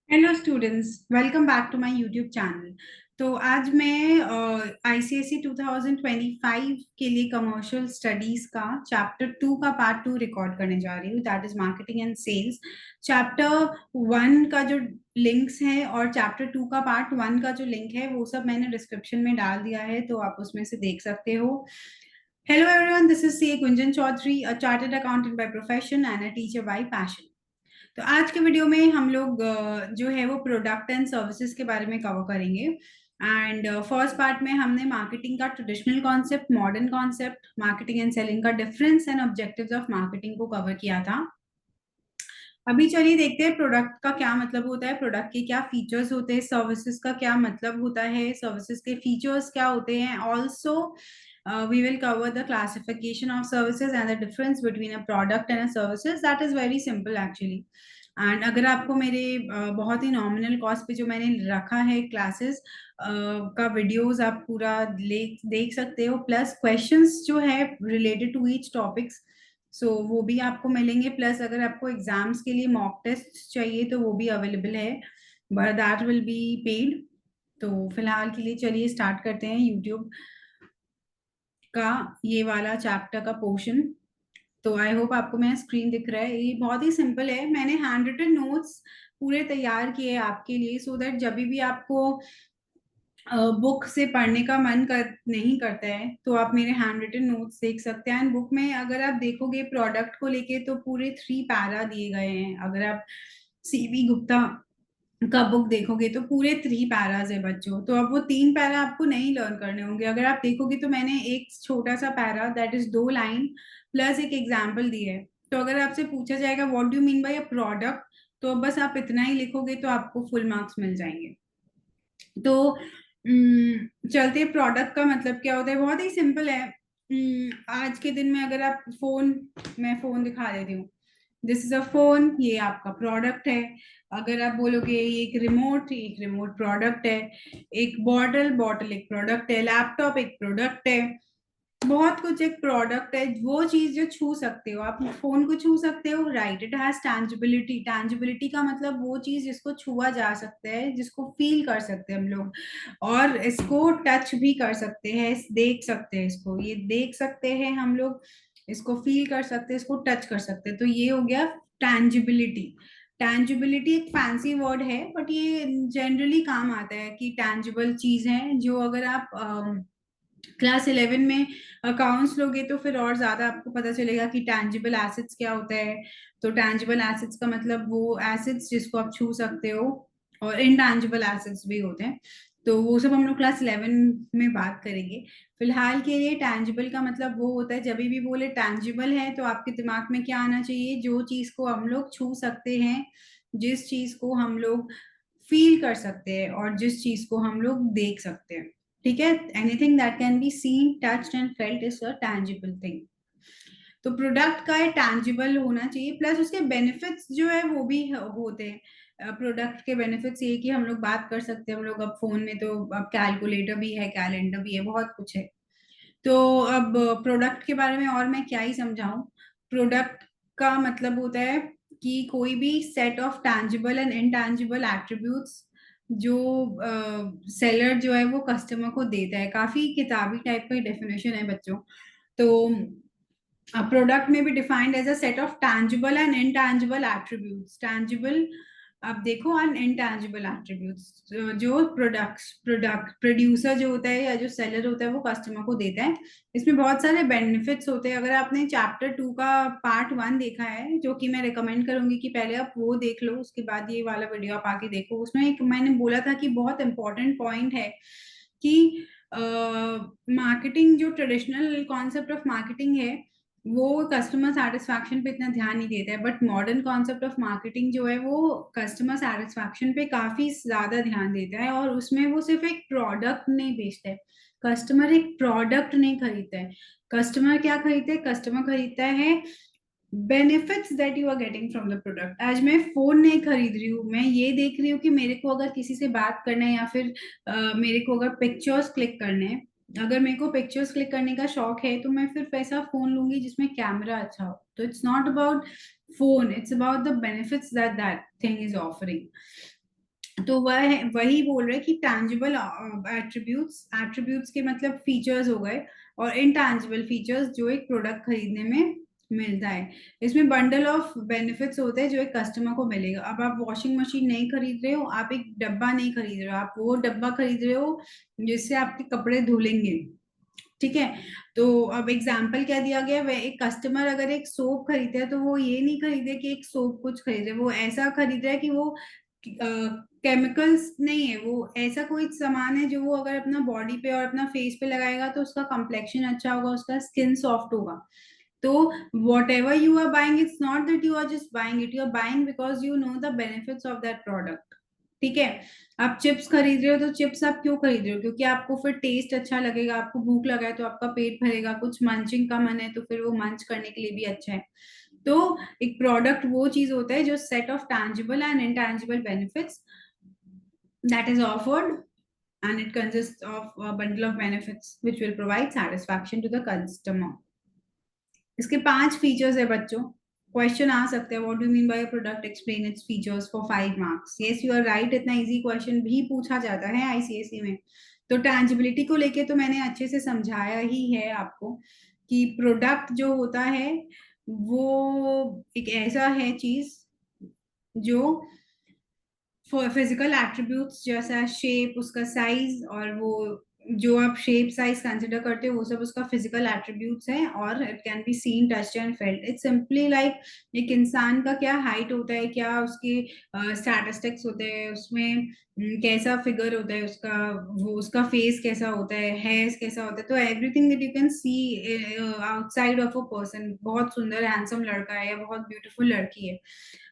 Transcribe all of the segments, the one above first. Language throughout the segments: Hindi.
Hello students, welcome back to my YouTube channel. तो आज मैं आईसीएसई 2025 के लिए कमर्शियल स्टडीज का चैप्टर 2 का पार्ट 2 रिकॉर्ड करने जा रही हूँ, that is marketing and sales. Chapter 1 का जो लिंक्स है और चैप्टर 2 का पार्ट 1 का जो लिंक है वो सब मैंने डिस्क्रिप्शन में डाल दिया है, तो आप उसमें से देख सकते हो। Hello everyone, this is C Gunjan Chaudhary, a chartered accountant by profession and a teacher by passion. तो आज के वीडियो में हम लोग जो है वो प्रोडक्ट एंड सर्विसेज के बारे में कवर करेंगे। एंड फर्स्ट पार्ट में हमने मार्केटिंग का traditional concept, modern concept, marketing and selling का difference and objectives of marketing को कवर किया था। अभी चलिए देखते हैं प्रोडक्ट का क्या मतलब होता है, प्रोडक्ट के क्या फीचर्स होते हैं, सर्विसेज का क्या मतलब होता है, सर्विसेज के फीचर्स क्या होते हैं। Also we will cover the classification of services and the difference between a product and a services. That is very simple actually. And अगर आपको मेरे बहुत ही नॉमिनल कॉस्ट पे जो मैंने रखा है क्लासेस का वीडियोस आप पूरा देख सकते हो, प्लस क्वेश्चंस जो है रिलेटेड टू ईच टॉपिक्स, सो वो भी आपको मिलेंगे। प्लस अगर आपको एग्जाम्स के लिए मॉक टेस्ट चाहिए तो वो भी अवेलेबल है, but that will be paid. तो फिलहाल के लिए चलिए स्टार्ट करते हैं यूट्यूब का ये वाला चैप्टर का पोर्शन। तो आई होप आपको मेरा स्क्रीन दिख रहा है। ये बहुत ही सिंपल है, मैंने हैंड रिटन नोट्स पूरे तैयार किए हैं आपके लिए, सो दैट जब भी आपको बुक से पढ़ने का मन नहीं करता है तो आप मेरे हैंड रिटन नोट्स देख सकते हैं। एंड बुक में अगर आप देखोगे प्रोडक्ट को लेके तो पूरे 3 पैरा दिए गए हैं। अगर आप सीवी गुप्ता का बुक देखोगे तो पूरे 3 पैराज है बच्चों, तो अब वो 3 पैरा आपको नहीं लर्न करने होंगे। अगर आप देखोगे तो मैंने एक छोटा सा para, that is 2 line plus एक एग्जाम्पल दी है। तो अगर आपसे पूछा जाएगा what do mean bye a product, तो बस आप इतना ही लिखोगे तो आपको फुल मार्क्स मिल जाएंगे। तो चलते प्रोडक्ट का मतलब क्या होता है, बहुत ही सिंपल है। आज के दिन में अगर आप फोन, मैं फोन दिखा देती हूँ, दिस इज अ फोन, ये आपका प्रोडक्ट है। अगर आप बोलोगे ये एक रिमोट प्रोडक्ट है। एक बॉटल, बॉटल एक प्रोडक्ट है। लैपटॉप एक प्रोडक्ट है। बहुत कुछ एक प्रोडक्ट है, वो चीज जो छू सकते हो, आप फोन को छू सकते हो, राइट। इट हैज टैंजिबिलिटी, टैंजिबिलिटी का मतलब वो चीज जिसको छुआ जा सकता है, जिसको फील कर सकते हैं हम लोग, और इसको टच भी कर सकते हैं, देख सकते हैं, इसको ये देख सकते हैं हम लोग, इसको फील कर सकते हैं, इसको टच कर सकते हैं। तो ये हो गया टैंजिबिलिटी। टैंजिबिलिटी एक फैंसी वर्ड है, बट ये जनरली काम आता है कि टैंजिबल चीज है जो अगर आप क्लास 11 में अकाउंट्स लोगे तो फिर और ज्यादा आपको पता चलेगा कि टैंजिबल एसेट्स क्या होता है। तो टैंजिबल एसेट्स का मतलब वो एसेट्स जिसको आप छू सकते हो, और इनटैंजिबल एसेट्स भी होते हैं। तो वो सब हम लोग क्लास 11 में बात करेंगे। फिलहाल के लिए टैंजिबल का मतलब वो होता है, जब भी बोले टैंजिबल है तो आपके दिमाग में क्या आना चाहिए, जो चीज को हम लोग छू सकते हैं, जिस चीज को हम लोग फील कर सकते हैं, और जिस चीज को हम लोग देख सकते हैं। ठीक है, anything that can be seen, touched and felt is a tangible thing. तो प्रोडक्ट का टैंजिबल होना चाहिए, प्लस उसके बेनिफिट्स जो है वो भी होते हैं। प्रोडक्ट के बेनिफिट्स ये कि हम लोग बात कर सकते हैं, हम लोग अब फोन में तो अब कैलकुलेटर भी है, कैलेंडर भी है, बहुत कुछ है। तो अब प्रोडक्ट के बारे में और मैं क्या ही समझाऊं। प्रोडक्ट का मतलब होता है कि कोई भी set of tangible and intangible attributes जो सेलर जो है वो कस्टमर को देता है। काफी किताबी टाइप का डेफिनेशन है बच्चों। तो प्रोडक्ट में भी defined as a set of tangible and intangible attributes. Tangible आप देखो, एंड इनटैंजिबल एट्रीब्यूट्स जो प्रोडक्ट प्रोड्यूसर जो होता है या जो सेलर होता है वो कस्टमर को देता है। इसमें बहुत सारे बेनिफिट्स होते हैं। अगर आपने चैप्टर 2 का पार्ट 1 देखा है, जो कि मैं रिकमेंड करूंगी कि पहले आप वो देख लो, उसके बाद ये वाला वीडियो आप आके देखो। उसमें एक मैंने बोला था कि बहुत इंपॉर्टेंट पॉइंट है कि मार्केटिंग जो ट्रेडिशनल कॉन्सेप्ट ऑफ मार्केटिंग है वो कस्टमर सेटिस्फैक्शन पे इतना ध्यान नहीं देता है, but modern concept of marketing जो है वो कस्टमर सेटिस्फैक्शन पे काफी ज्यादा ध्यान देता है। और उसमें वो सिर्फ एक प्रोडक्ट नहीं बेचता है, कस्टमर एक प्रोडक्ट नहीं खरीदता है। कस्टमर क्या खरीदता है, कस्टमर खरीदता है benefits that you are getting from the product. आज मैं फोन नहीं खरीद रही हूँ, मैं ये देख रही हूँ कि मेरे को अगर किसी से बात करना है, या फिर मेरे को अगर पिक्चर्स क्लिक करने हैं, अगर मेरे को पिक्चर्स क्लिक करने का शौक है तो मैं फिर वैसा फोन लूंगी जिसमें कैमरा अच्छा हो। तो it's not about phone, it's about the benefits that that thing is offering. तो वही बोल रहे हैं कि टैंजिबल एट्रीब्यूट्स, एट्रीब्यूट्स के मतलब फीचर्स हो गए, और इनटैंजिबल फीचर्स जो एक प्रोडक्ट खरीदने में मिलता है। इसमें बंडल ऑफ बेनिफिट्स होते हैं जो एक कस्टमर को मिलेगा। अब आप वॉशिंग मशीन नहीं खरीद रहे हो, आप एक डब्बा नहीं खरीद रहे हो, आप वो डब्बा खरीद रहे हो जिससे आपके कपड़े धुलेंगे। ठीक है। तो अब एग्जाम्पल क्या दिया गया, वह एक कस्टमर अगर एक सोप खरीदता है तो वो ये नहीं खरीदे कि एक सोप कुछ खरीदे, वो ऐसा खरीद रहा है कि वो केमिकल्स नहीं है, वो ऐसा कोई सामान है जो वो अगर अपना बॉडी पे और अपना फेस पे लगाएगा तो उसका कम्प्लेक्शन अच्छा होगा, उसका स्किन सॉफ्ट होगा। तो whatever you are buying, it's not that you are just buying it, you are buying because you know the benefits of that product. ठीक है। आप चिप्स खरीद रहे हो तो चिप्स आप क्यों खरीद रहे हो? क्योंकि आपको फिर टेस्ट अच्छा लगेगा, आपको भूख लगा है तो आपका पेट भरेगा, कुछ मंचिंग का मन है तो फिर वो मंच करने के लिए भी अच्छा है। तो एक प्रोडक्ट वो चीज होता है जो set of tangible and intangible benefits that is offered, and it consists of a bundle of benefits which will provide satisfaction to the customer. इसके 5 फीचर्स है बच्चों। क्वेश्चन आ सकते हैं, what do mean by product, explain its features for 5 marks. Yes you are right, इतना इजी क्वेश्चन भी पूछा जाता है आईसीएसई में। तो टैंजिबिलिटी को लेके तो मैंने अच्छे से समझाया ही है आपको कि प्रोडक्ट जो होता है वो एक ऐसा है चीज जो फिजिकल एट्रीब्यूट्स जैसा शेप, उसका साइज, और वो जो आप शेप साइज कंसिडर करते हो वो सब उसका फिजिकल एट्रीब्यूट्स है, और it can be seen, touched and felt. It's simply like एक इंसान का क्या हाइट होता है, क्या उसके स्टैटिस्टिक्स होते हैं, उसमें कैसा फिगर होता है उसका, वो उसका फेस कैसा होता है, हेयर्स कैसा होता है, तो everything that you can see outside of a person, बहुत सुंदर हैंडसम लड़का है या बहुत ब्यूटीफुल लड़की है,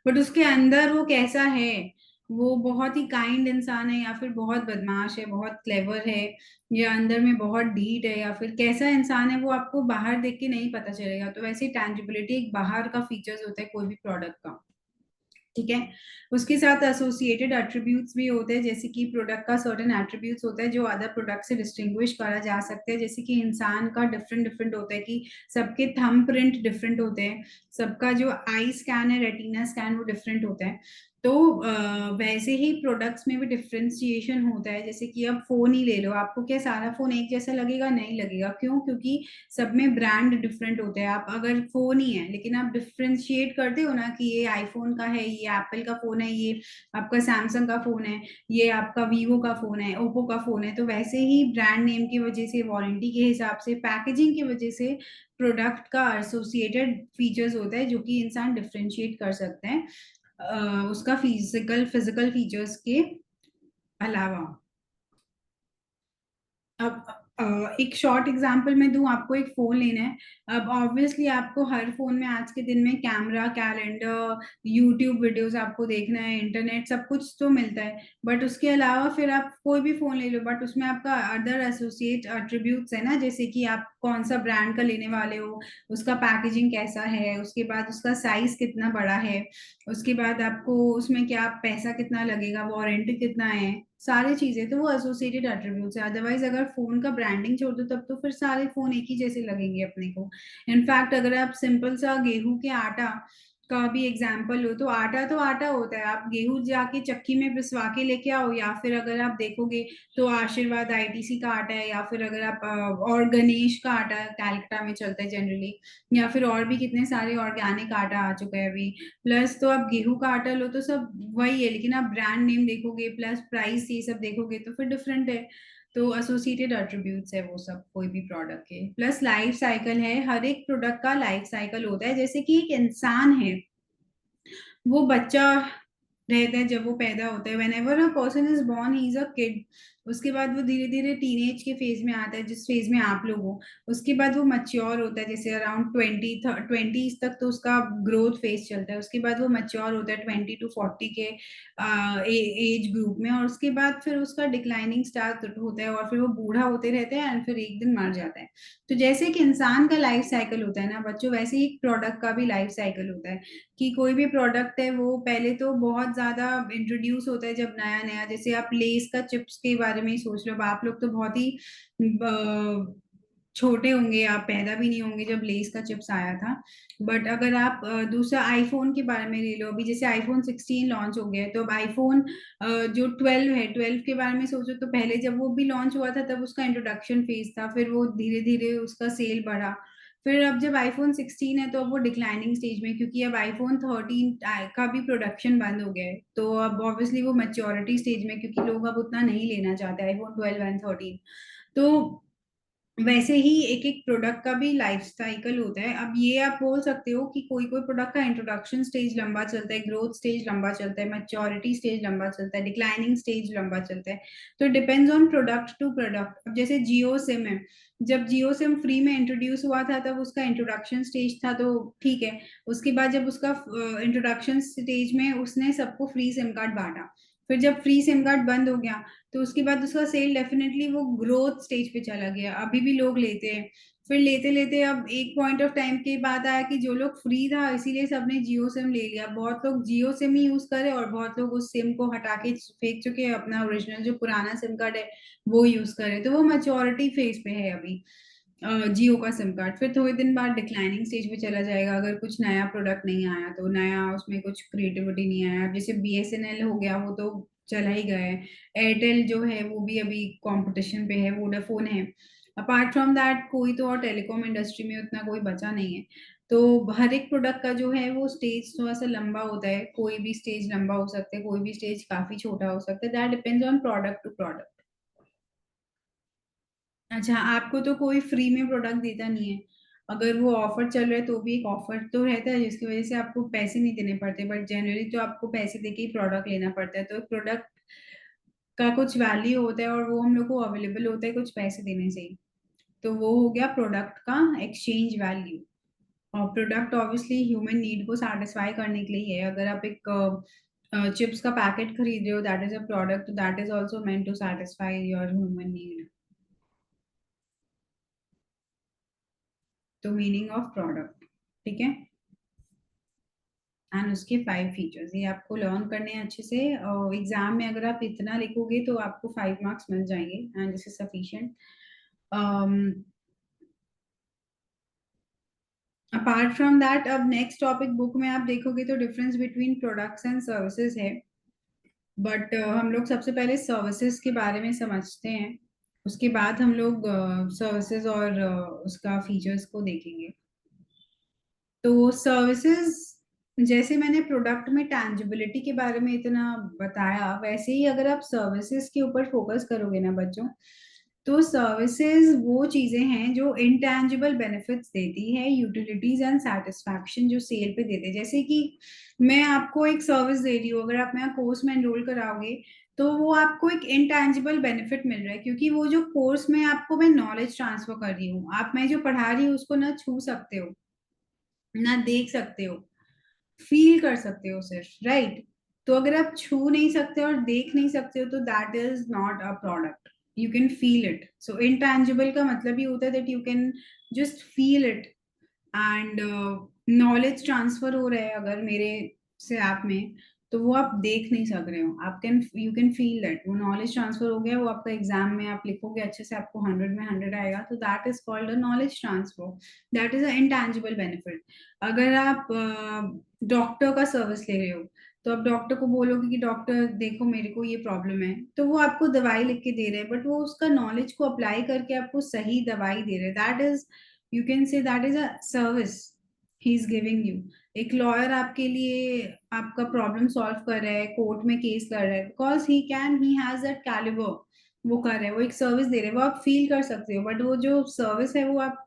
बट उसके अंदर वो कैसा है, वो बहुत ही काइंड इंसान है या फिर बहुत बदमाश है, बहुत क्लेवर है, या अंदर में बहुत ढीठ है, या फिर कैसा इंसान है, वो आपको बाहर देख के नहीं पता चलेगा। तो वैसे टैंजिबिलिटी एक बाहर का फीचर्स होता है कोई भी प्रोडक्ट का। ठीक है। उसके साथ एसोसिएटेड एट्रीब्यूट्स भी होते हैं, जैसे कि प्रोडक्ट का सर्टेन एट्रीब्यूट्स होता है जो अदर प्रोडक्ट से डिस्टिंग्विश करा जा सकते हैं, जैसे कि इंसान का डिफरेंट डिफरेंट होता है कि सबके थंब प्रिंट डिफरेंट होते हैं, सबका जो आई स्कैन है, रेटिना स्कैन, वो डिफरेंट होता है। तो वैसे ही प्रोडक्ट्स में भी डिफ्रेंसिएशन होता है, जैसे कि अब फोन ही ले लो, आपको क्या सारा फोन एक जैसा लगेगा? नहीं लगेगा। क्यों? क्योंकि सब में ब्रांड डिफरेंट होते हैं। आप अगर फोन ही है लेकिन आप डिफ्रेंशिएट करते हो ना कि ये आईफोन का है, ये एप्पल का फोन है, ये आपका सैमसंग का फोन है, ये आपका वीवो का फोन है, ओप्पो का फोन है। तो वैसे ही ब्रांड नेम की वजह से, वारंटी के हिसाब से, पैकेजिंग की वजह से प्रोडक्ट का एसोसिएटेड फीचर्स होता है जो कि इंसान डिफ्रेंशिएट कर सकते हैं उसका फिजिकल फीचर्स के अलावा। अब एक शॉर्ट एग्जांपल मैं दूं आपको, एक फोन लेना है। अब ऑब्वियसली आपको हर फोन में आज के दिन में कैमरा, कैलेंडर, यूट्यूब वीडियोस आपको देखना है, इंटरनेट, सब कुछ तो मिलता है, बट उसके अलावा फिर आप कोई भी फोन ले लो, बट उसमें आपका अदर एसोसिएट एट्रीब्यूट्स है ना, जैसे कि आप कौन सा ब्रांड का लेने वाले हो, उसका पैकेजिंग कैसा है, उसके बाद उसका साइज कितना बड़ा है, उसके बाद आपको उसमें क्या पैसा कितना लगेगा, वारंटी कितना है, सारी चीजें तो वो एसोसिएटेड एट्रीब्यूट्स है। अदरवाइज अगर फोन का ब्रांडिंग छोड़ दो तब तो फिर सारे फोन एक ही जैसे लगेंगे अपने को। इनफैक्ट अगर आप सिंपल सा गेहूं के आटा का भी एग्जाम्पल लो, तो आटा होता है, आप गेहूं जाके चक्की में पिसवा के लेके आओ, या फिर अगर आप देखोगे तो आशीर्वाद आईटीसी का आटा है, या फिर अगर आप और गणेश का आटा कैलकाटा में चलता है जनरली, या फिर और भी कितने सारे ऑर्गेनिक आटा आ चुका है अभी। प्लस तो आप गेहूं का आटा लो तो सब वही है, लेकिन आप ब्रांड नेम देखोगे प्लस प्राइस ये सब देखोगे तो फिर डिफरेंट है। तो एसोसिएटेड एट्रीब्यूट्स है वो सब कोई भी प्रोडक्ट के। प्लस लाइफ साइकिल है, हर एक प्रोडक्ट का लाइफ साइकिल होता है। जैसे कि एक इंसान है, वो बच्चा रहता है, जब वो पैदा होता है, when ever a person is born he is a kid. उसके बाद वो धीरे धीरे टीनेज के फेज में आता है, जिस फेज में आप लोग हो। उसके बाद वो मच्योर होता है, जैसे अराउंड 20 तक तो उसका ग्रोथ फेज चलता है। उसके बाद वो मच्योर होता है 20 to 40 के एज ग्रुप में, और उसके बाद फिर उसका डिक्लाइनिंग स्टार्ट होता है, और फिर वो बूढ़ा होते रहते हैं एंड फिर एक दिन मर जाता है। तो जैसे कि इंसान का लाइफ साइकिल होता है ना बच्चों, वैसे ही प्रोडक्ट का भी लाइफ साइकिल होता है कि कोई भी प्रोडक्ट है वो पहले तो बहुत ज्यादा इंट्रोड्यूस होता है जब नया नया। जैसे आप लेस का चिप्स के बारे में ही सोच लो, अब आप लोग तो बहुत ही छोटे होंगे, आप पैदा भी नहीं होंगे जब लेस का चिप्स आया था। बट अगर आप दूसरा आईफोन के बारे में ले लो, अभी जैसे आईफोन 16 लॉन्च हो गया है, तो अब आईफोन जो 12 है, 12 के बारे में सोचो तो पहले जब वो भी लॉन्च हुआ था तब उसका इंट्रोडक्शन फेज था, फिर वो धीरे धीरे उसका सेल बढ़ा। फिर अब जब आईफोन 16 है तो अब वो डिक्लाइनिंग स्टेज में, क्योंकि अब आईफोन 13 का भी प्रोडक्शन बंद हो गया है, तो अब ऑब्वियसली वो मैच्योरिटी स्टेज में, क्योंकि लोग अब उतना नहीं लेना चाहते आईफोन 12 एंड 13। तो वैसे ही एक एक प्रोडक्ट का भी लाइफ साइकिल होता है। अब ये आप बोल सकते हो कि कोई कोई प्रोडक्ट का इंट्रोडक्शन स्टेज लंबा चलता है, ग्रोथ स्टेज लंबा चलता है, मैच्योरिटी स्टेज लंबा चलता है, डिक्लाइनिंग स्टेज लंबा चलता है। तो depends on product to product. अब जैसे जियो सिम है, जब जियो सिम फ्री में इंट्रोड्यूस हुआ था तब उसका इंट्रोडक्शन स्टेज था, तो ठीक है। उसके बाद जब उसका इंट्रोडक्शन स्टेज में उसने सबको फ्री सिम कार्ड बांटा, फिर जब फ्री सिम कार्ड बंद हो गया तो उसके बाद उसका सेल डेफिनेटली वो ग्रोथ स्टेज पे चला गया, अभी भी लोग लेते हैं। फिर लेते लेते अब एक पॉइंट ऑफ टाइम के बाद आया कि जो लोग फ्री था इसीलिए सबने जियो सिम ले लिया, बहुत लोग जियो सिम ही यूज करे और बहुत लोग उस सिम को हटा के फेंक चुके हैं, अपना ओरिजिनल जो पुराना सिम कार्ड है वो यूज करे। तो वो मैच्योरिटी फेज पे है अभी जियो का सिम कार्ड। फिर थोड़े दिन बाद डिक्लाइनिंग स्टेज पे चला जाएगा, अगर कुछ नया प्रोडक्ट नहीं आया तो, नया उसमें कुछ क्रिएटिविटी नहीं आया। जैसे बीएसएनएल हो गया, वो तो चला ही गया है। एयरटेल जो है वो भी अभी कंपटीशन पे है, वोडाफोन है। अपार्ट फ्रॉम दैट कोई तो और टेलीकॉम इंडस्ट्री में उतना कोई बचा नहीं है। तो हर एक प्रोडक्ट का जो है वो स्टेज थोड़ा सा लंबा होता है, कोई भी स्टेज लंबा हो सकता है, कोई भी स्टेज काफी छोटा हो सकता है, that depends on product to product. अच्छा, आपको तो कोई फ्री में प्रोडक्ट देता नहीं है। अगर वो ऑफर चल रहा है तो भी एक ऑफर तो रहता है जिसकी वजह से आपको पैसे नहीं देने पड़ते, बट जनरली तो आपको पैसे देके ही प्रोडक्ट लेना पड़ता है। तो प्रोडक्ट का कुछ वैल्यू होता है और वो हम लोग को अवेलेबल होता है कुछ पैसे देने से ही। तो वो हो गया प्रोडक्ट का एक्सचेंज वैल्यू। और प्रोडक्ट ऑब्वियसली ह्यूमन नीड को सेटिस्फाई करने के लिए है। अगर आप एक चिप्स का पैकेट खरीद रहे हो, that is a product, that is also meant to satisfy your human need. तो मीनिंग ऑफ प्रोडक्ट, ठीक है। एंड उसके 5 फीचर्स ये आपको लर्न करने हैं अच्छे से। एग्जाम में अगर आप इतना लिखोगे तो आपको 5 मार्क्स मिल जाएंगे and this is sufficient. Apart from that, अब नेक्स्ट टॉपिक बुक में आप देखोगे तो difference between products and services है। बट हम लोग सबसे पहले सर्विसेज के बारे में समझते हैं, उसके बाद हम लोग सर्विसेज और उसका फीचर्स को देखेंगे। तो सर्विसेज, जैसे मैंने प्रोडक्ट में टैंजिबिलिटी के बारे में इतना बताया, वैसे ही अगर आप सर्विसेज के ऊपर फोकस करोगे ना बच्चों, तो सर्विसेज वो चीजें हैं जो इंटैंजिबल बेनिफिट्स देती है, यूटिलिटीज एंड सेटिस्फैक्शन जो सेल पे देते हैं। जैसे कि मैं आपको एक सर्विस दे रही हूँ, अगर आप मेरा कोर्स में एनरोल कराओगे तो वो आपको एक इंटैंजिबल बेनिफिट मिल रहा है, क्योंकि वो जो कोर्स में आपको मैं नॉलेज ट्रांसफर कर रही हूँ, आप मैं जो पढ़ा रही हूँ उसको ना छू सकते हो, ना देख सकते हो, फील कर सकते हो सिर्फ, राइट। तो अगर आप छू नहीं सकते और देख नहीं सकते हो तो that is not a product, you can feel it. So intangible का मतलब ये होता है that you can just feel it. And knowledge transfer हो रहा है अगर मेरे से आप में, तो वो आप देख नहीं सक रहे हो, आप can you can feel that वो नॉलेज ट्रांसफर हो गया, वो आपका एग्जाम में आप लिखोगे अच्छे से, आपको 100 में 100 आएगा, तो that is called a knowledge transfer, that is a intangible benefit. अगर आप डॉक्टर का सर्विस ले रहे हो, तो आप डॉक्टर को बोलोगे कि डॉक्टर देखो मेरे को ये प्रॉब्लम है, तो वो आपको दवाई लिख के दे रहे हैं, बट वो उसका नॉलेज को अप्लाई करके आपको सही दवाई दे रहे हैं, that is, you can say that is a service he is giving you. एक लॉयर आपके लिए आपका प्रॉब्लम सॉल्व कर रहा है, कोर्ट में केस कर रहा है, because he has that calibre, वो कर रहा है, वो एक सर्विस दे रहे हैं, वो आप फील कर सकते हो, बट वो जो सर्विस है वो आप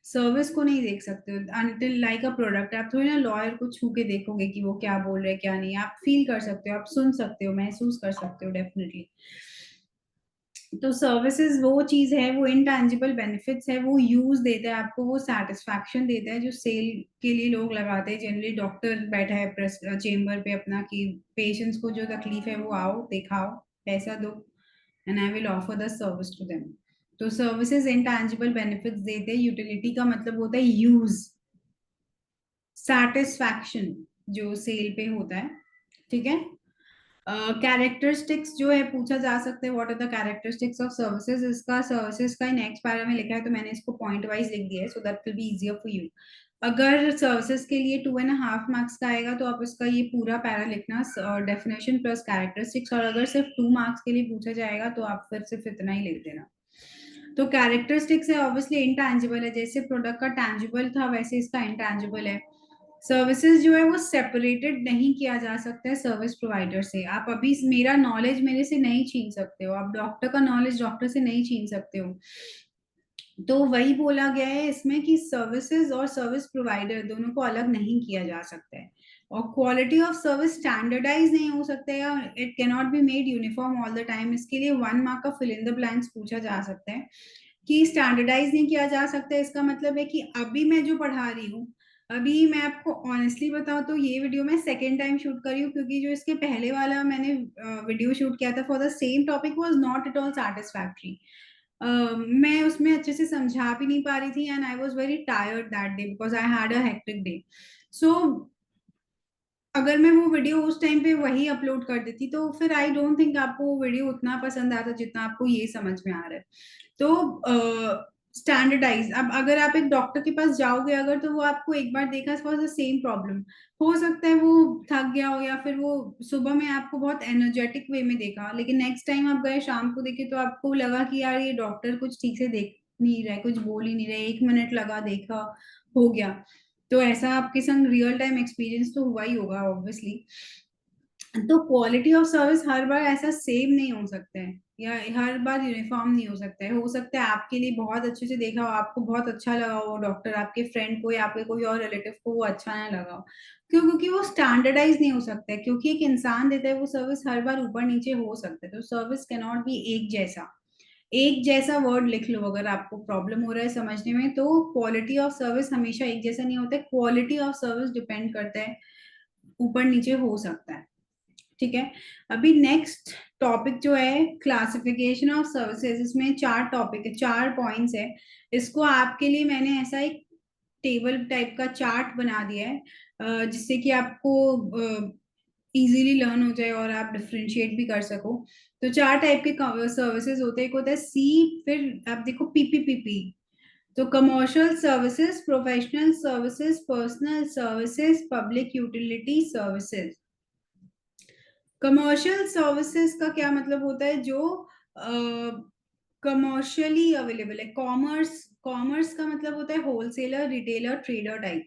सर्विस को नहीं देख सकते हो अनटिल लाइक अ प्रोडक्ट। आप थोड़ी ना लॉयर को छू के देखोगे कि वो क्या बोल रहे हैं क्या नहीं, आप फील कर सकते हो, आप सुन सकते हो, महसूस कर सकते हो डेफिनेटली। तो सर्विसेज वो चीज है, वो इनटैंजिबल बेनिफिट्स है, वो यूज देता है आपको, वो सेटिस्फैक्शन देता है जो सेल के लिए लोग लगाते हैं। जनरली डॉक्टर बैठा है प्रेस चेम्बर पे अपना कि पेशेंट्स को जो तकलीफ है वो आओ दिखाओ, पैसा दो, and I will offer the service to them. तो सर्विसेज इनटैंजिबल बेनिफिट्स देते हैं। यूटिलिटी का मतलब होता है यूज, सेटिस्फैक्शन जो सेल पे होता है, ठीक है। कैरेक्टरिस्टिक्स जो है पूछा जा सकता है, what are the characteristics of services. इसका सर्विसेज का नेक्स्ट पैरा में लिखा है, तो मैंने इसको पॉइंट वाइज लिख दिया है so that will be easier for you. अगर सर्विसेज के लिए 2.5 मार्क्स का आएगा तो आप इसका ये पूरा पैरा लिखना, डेफिनेशन प्लस कैरेक्टरिस्टिक्स। और अगर सिर्फ 2 मार्क्स के लिए पूछा जाएगा तो आप फिर सिर्फ इतना ही लिख देना। तो कैरेक्टरिस्टिक्स है ऑब्वियसली इंटैंजिबल है, जैसे प्रोडक्ट का टैंजिबल था वैसे इसका इंटैंजिबल है। सर्विसेज जो है वो सेपरेटेड नहीं किया जा सकता है सर्विस प्रोवाइडर से। आप अभी मेरा नॉलेज मेरे से नहीं छीन सकते हो, आप डॉक्टर का नॉलेज डॉक्टर से नहीं छीन सकते हो। तो वही बोला गया है इसमें कि सर्विसेज और सर्विस प्रोवाइडर दोनों को अलग नहीं किया जा सकता है। और क्वालिटी ऑफ सर्विस स्टैंडर्डाइज नहीं हो सकता है, it can not be made uniform all the time. इसके लिए 1 मार्क का फिल इन द ब्लैंक्स पूछा जा सकता है कि स्टैंडर्डाइज नहीं किया जा सकता। इसका मतलब है कि अभी मैं जो पढ़ा रही हूँ, अभी मैं आपको ऑनेस्टली बताऊं तो ये वीडियो मैं सेकेंड टाइम शूट करी हूँ, क्योंकि जो इसके पहले वाला मैंने वीडियो शूट किया था for the same topic was not at all satisfactory. मैं उसमें अच्छे से समझा भी नहीं पा रही थी and I was very tired that day because I had a hectic day. So अगर मैं वो वीडियो उस टाइम पे वही अपलोड कर देती तो फिर आई डोंट थिंक आपको वो वीडियो उतना पसंद आता जितना आपको ये समझ में आ रहा है। तो स्टैंडर्डाइज, अब अगर आप एक डॉक्टर के पास जाओगे अगर, तो वो आपको एक बार देखा फॉर द सेम प्रॉब्लम, हो सकता है वो थक गया हो या फिर वो सुबह में आपको बहुत एनर्जेटिक वे में देखा, लेकिन नेक्स्ट टाइम आप गए शाम को देखे तो आपको लगा कि यार ये डॉक्टर कुछ ठीक से देख नहीं रहा है, कुछ बोल ही नहीं रहा है, 1 मिनट लगा देखा हो गया। तो ऐसा आपके संग रियल टाइम एक्सपीरियंस तो हुआ ही होगा ऑब्वियसली। तो क्वालिटी ऑफ सर्विस हर बार ऐसा सेम नहीं हो सकता है या हर बार यूनिफॉर्म नहीं हो सकता है। हो सकता है आपके लिए बहुत अच्छे से देखा हो, आपको बहुत अच्छा लगा हो डॉक्टर, आपके फ्रेंड को या आपके कोई और रिलेटिव को वो अच्छा ना लगा हो। क्यों? क्योंकि वो स्टैंडर्डाइज नहीं हो सकता है, क्योंकि एक इंसान देता है वो सर्विस हर बार ऊपर नीचे हो सकता है। तो सर्विस कैन नॉट बी एक जैसा। एक जैसा वर्ड लिख लो अगर आपको प्रॉब्लम हो रहा है समझने में। तो क्वालिटी ऑफ सर्विस हमेशा एक जैसा नहीं होता है, क्वालिटी ऑफ सर्विस डिपेंड करता है, ऊपर नीचे हो सकता है। ठीक है। अभी नेक्स्ट टॉपिक जो है क्लासिफिकेशन ऑफ सर्विसेज, इसमें 4 टॉपिक है, 4 पॉइंट्स है। इसको आपके लिए मैंने ऐसा एक टेबल टाइप का चार्ट बना दिया है, जिससे कि आपको इजीली लर्न हो जाए और आप डिफरेंशिएट भी कर सको। तो 4 टाइप के सर्विसेज होते हैं। एक होता है सी, फिर आप देखो पीपीपीपी। तो commercial services, professional services, personal services, public utility services. Commercial services का क्या मतलब होता है? जो कमर्शियली अवेलेबल है। कॉमर्स, कॉमर्स का मतलब होता है होलसेलर, रिटेलर, ट्रेडर टाइप।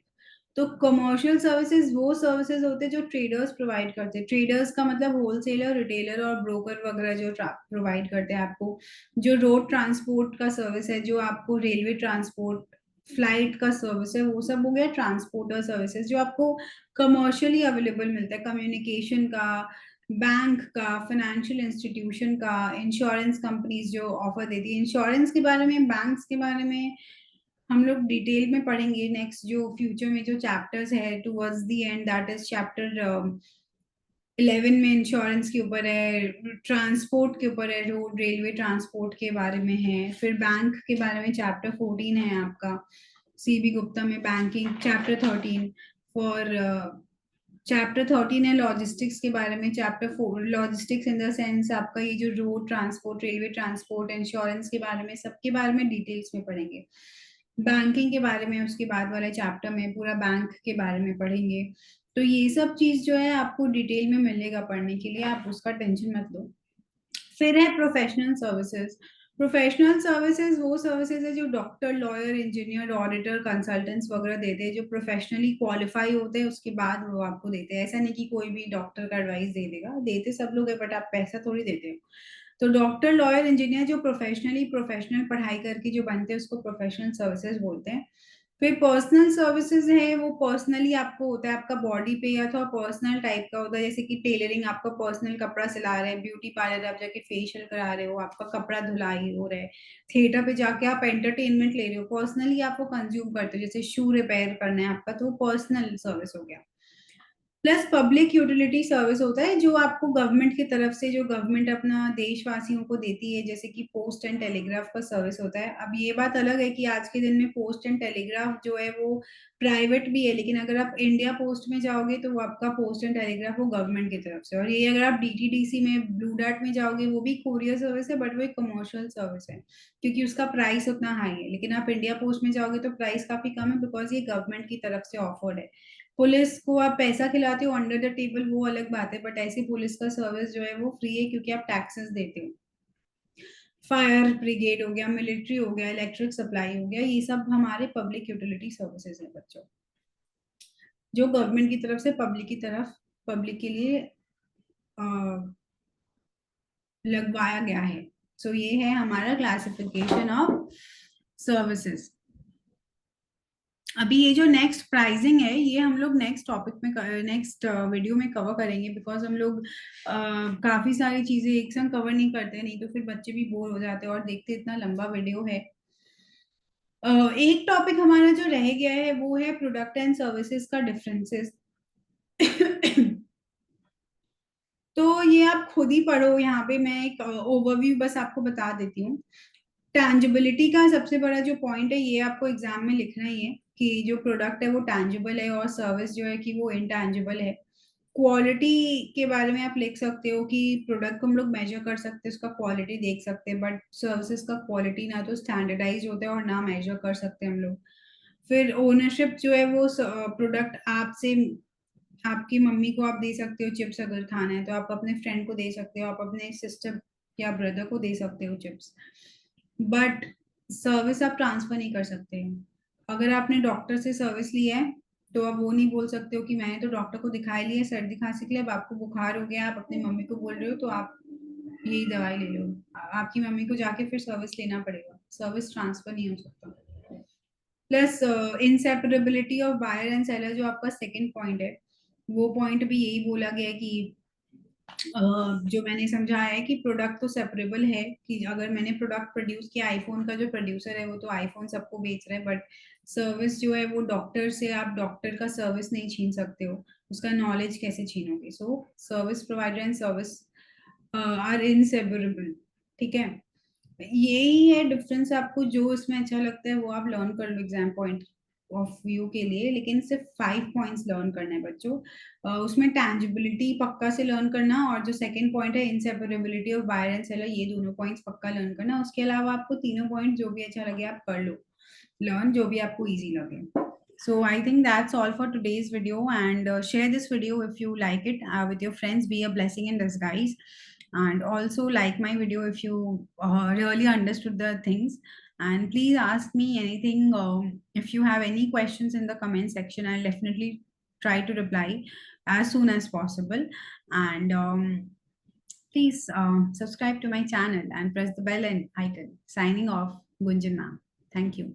तो कमर्शियल सर्विसेज वो सर्विसेज होते हैं जो ट्रेडर्स प्रोवाइड करते हैं। ट्रेडर्स का मतलब होलसेलर, रिटेलर और ब्रोकर वगैरह जो प्रोवाइड करते हैं आपको। जो रोड ट्रांसपोर्ट का सर्विस है, जो आपको रेलवे ट्रांसपोर्ट, फ्लाइट का सर्विस है, वो सब हो गया ट्रांसपोर्टर सर्विसेज जो आपको कमर्शियली अवेलेबल मिलता है। कम्युनिकेशन का, बैंक का, फाइनेंशियल इंस्टीट्यूशन का, इंश्योरेंस कंपनीज जो ऑफर देती है। इंश्योरेंस के बारे में, बैंक्स के बारे में हम लोग डिटेल में पढ़ेंगे नेक्स्ट जो फ्यूचर में जो चैप्टर्स है towards the end, that is chapter 11 में इंश्योरेंस के ऊपर है, ट्रांसपोर्ट के ऊपर है, रोड रेलवे ट्रांसपोर्ट के बारे में है। फिर बैंक के बारे में चैप्टर 14 है आपका, सीबी गुप्ता में बैंकिंग। चैप्टर 13 फॉर चैप्टर 13 है लॉजिस्टिक्स के बारे में। Chapter 4 logistics in the sense आपका ये जो road transport, railway transport, insurance के बारे में, सबके बारे में डिटेल्स में पढ़ेंगे। बैंकिंग के बारे में उसके बाद वाले चैप्टर में पूरा बैंक के बारे में पढ़ेंगे। तो ये सब चीज जो है आपको डिटेल में मिलेगा पढ़ने के लिए, आप उसका टेंशन मत लो। फिर है प्रोफेशनल सर्विसेज। प्रोफेशनल सर्विसेज वो सर्विसेज है जो doctor, lawyer, engineer, auditor, consultants वगैरह देते हैं, जो प्रोफेशनली क्वालिफाई होते हैं उसके बाद वो आपको देते हैं। ऐसा नहीं कि कोई भी डॉक्टर का एडवाइस दे देगा, देते सब लोग है बट आप पैसा थोड़ी देते हो। तो डॉक्टर, लॉयर, इंजीनियर जो प्रोफेशनल पढ़ाई करके जो बनते हैं उसको प्रोफेशनल सर्विसेज बोलते हैं। फिर पर्सनल सर्विसेज है, वो पर्सनली आपको होता है, आपका बॉडी पे या तो पर्सनल टाइप का होता है, जैसे कि टेलरिंग, आपका पर्सनल कपड़ा सिला रहे हैं, ब्यूटी पार्लर आप जाके फेशियल करा रहे हो, आपका कपड़ा धुलाई हो रहा है, थिएटर पे जाके आप एंटरटेनमेंट ले रहे हो, पर्सनली आप वो कंज्यूम करते हो, जैसे शू रिपेयर करना है आपका, तो वो पर्सनल सर्विस हो गया। प्लस पब्लिक यूटिलिटी सर्विस होता है जो आपको गवर्नमेंट की तरफ से, जो गवर्नमेंट अपना देशवासियों को देती है, जैसे कि पोस्ट एंड टेलीग्राफ का सर्विस होता है। अब ये बात अलग है कि आज के दिन में पोस्ट एंड टेलीग्राफ जो है वो प्राइवेट भी है, लेकिन अगर आप इंडिया पोस्ट में जाओगे तो वो आपका पोस्ट एंड टेलीग्राफ वो गवर्नमेंट की तरफ से। और ये अगर आप डीटीडीसी में, ब्लू डार्ट में जाओगे, वो भी कोरियर सर्विस है, बट वो एक कमर्शियल सर्विस है क्योंकि उसका प्राइस उतना हाई है। लेकिन आप इंडिया पोस्ट में जाओगे तो प्राइस काफी कम है, बिकॉज ये गवर्नमेंट की तरफ से ऑफर्ड है। पुलिस को आप पैसा खिलाते हो अंडर द टेबल, वो अलग बात है, बट ऐसी पुलिस का सर्विस जो है वो फ्री है क्योंकि आप टैक्सेस देते हो। फायर ब्रिगेड हो गया, मिलिट्री हो गया, इलेक्ट्रिक सप्लाई हो गया, ये सब हमारे पब्लिक यूटिलिटी सर्विसेज है बच्चों, जो गवर्नमेंट की तरफ से पब्लिक के लिए अ, लगवाया गया है। सो ये है हमारा क्लासिफिकेशन ऑफ सर्विसेज। अभी ये जो नेक्स्ट प्राइसिंग है, ये हम लोग नेक्स्ट टॉपिक में, नेक्स्ट वीडियो में कवर करेंगे, बिकॉज हम लोग काफी सारी चीजें एक संग कवर नहीं करते, नहीं तो फिर बच्चे भी बोर हो जाते हैं और देखते इतना लंबा वीडियो है। एक टॉपिक हमारा जो रह गया है वो है प्रोडक्ट एंड सर्विसेज का डिफरेंसेस। तो ये आप खुद ही पढ़ो, यहाँ पे मैं एक ओवरव्यू बस आपको बता देती हूँ। टैंजिबिलिटी का सबसे बड़ा जो पॉइंट है, ये आपको एग्जाम में लिखना ही है कि जो प्रोडक्ट है वो टैंजिबल है और सर्विस जो है कि वो इनटैंजिबल है। क्वालिटी के बारे में आप लिख सकते हो कि प्रोडक्ट को हम लोग मेजर कर सकते हैं, उसका क्वालिटी देख सकते हैं, बट सर्विसेज का क्वालिटी ना तो स्टैंडर्डाइज होता है और ना मेजर कर सकते हम लोग। फिर ओनरशिप जो है वो प्रोडक्ट आपसे, आपकी मम्मी को आप दे सकते हो चिप्स, अगर खाना है तो आप अपने फ्रेंड को दे सकते हो, आप अपने सिस्टर या ब्रदर को दे सकते हो चिप्स, बट सर्विस आप ट्रांसफर नहीं कर सकते। अगर आपने डॉक्टर से सर्विस लिया है तो आप वो नहीं बोल सकते हो कि मैंने तो डॉक्टर को दिखाई लिया सर्दी खांसी के लिए, अब आपको बुखार हो गया, आप अपनी मम्मी को बोल रहे हो तो आप यही दवाई ले लो। आपकी मम्मी को जाके फिर सर्विस लेना पड़ेगा, सर्विस ट्रांसफर नहीं हो सकता। Plus inseparability of buyer and seller, जो आपका सेकंड पॉइंट है, वो पॉइंट भी यही बोला गया है कि जो मैंने समझाया है कि प्रोडक्ट तो सेपरेबल है, कि अगर मैंने प्रोडक्ट प्रोड्यूस किया, आईफोन का जो प्रोड्यूसर है वो तो आईफोन सबको बेच रहा है, बट सर्विस जो है वो डॉक्टर से, आप डॉक्टर का सर्विस नहीं छीन सकते हो, उसका नॉलेज कैसे छीनोगे। So service provider and service are inseparable. ठीक है, यही है डिफरेंस। आपको जो इसमें अच्छा लगता है वो आप लर्न कर लो एग्जाम पॉइंट ऑफ व्यू के लिए, लेकिन सिर्फ 5 पॉइंट्स लर्न करना है बच्चों। उसमें टैंजिबिलिटी पक्का से लर्न करना, और जो सेकंड पॉइंट है inseparability of buyer and seller, ये दोनों पॉइंट्स पक्का लर्न करना। उसके अलावा आपको तीनों पॉइंट जो भी अच्छा लगे आप कर लो लर्न, जो भी आपको इजी लगे। So I think that's all for today's video, and share this video if you like it with your friends. Be a blessing in disguise, and also like my video if you really understood the things. And please ask me anything, if you have any questions in the comment section. I'll definitely try to reply as soon as possible. And please subscribe to my channel and press the bell and icon. Signing off, Gunjan ma'am. Thank you.